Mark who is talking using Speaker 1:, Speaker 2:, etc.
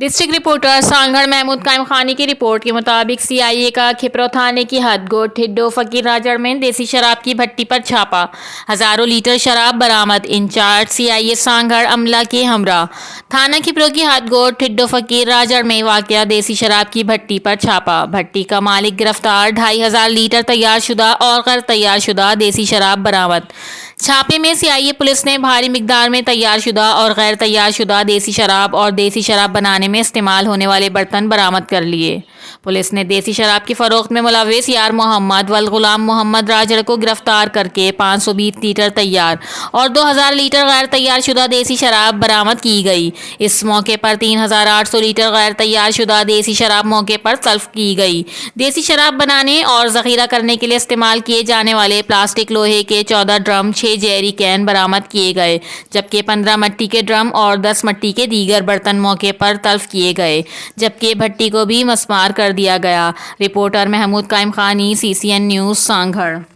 Speaker 1: District reporter Sanghar Mahmood कायम खानी की रिपोर्ट के मुताबिक सीआईए का खिपरो थाने की हद गोट ठिड्डो फकीर राजड़ में देसी शराब की भट्टी पर छापा। हजारों लीटर शराब बरामद। इंचार्ज सीआईए सांगड़ अमला के हमरा। थाना खिपरो की हद गोट ठिड्डो फकीर राजड़ में वाकया देसी शराब की भट्टी पर छापा। भट्टी का मालिक गिरफ्तार। 2500 लीटर तैयार शुदा और गैर तैयार शुदा देसी शराब बरामद। छापे में सीआईए पुलिस ने भारी मिकदार में तैयार शुदा और गैर तैयार शुदा देसी शराब और देसी शराब बनाने में इस्तेमाल होने वाले बर्तन बरामद कर लिए। पुलिस ने देसी शराब की फरोख्त में मुलव्विस यार मोहम्मद वल गुलाम मोहम्मद राजड़ को गिरफ्तार करके 520 लीटर तैयार और 2000 लीटर गैर तैयार शुदा देसी शराब बरामद की गई। इस मौके पर 3800 लीटर गैर तैयार शुदा देसी शराब मौके पर तल्फ की गई। देसी शराब बनाने और जखीरा करने के लिए इस्तेमाल किए जाने वाले प्लास्टिक लोहे के 14 ड्रम, 6 जेरी कैन बरामद किए गए, जबकि 15 मिट्टी के ड्रम और 10 मिट्टी के दीगर बर्तन मौके पर तल्फ किए गए, जबकि भट्टी को भी मस्मार कर दिया गया। रिपोर्टर महमूद कायम खानी, CCN न्यूज़, सांगड़।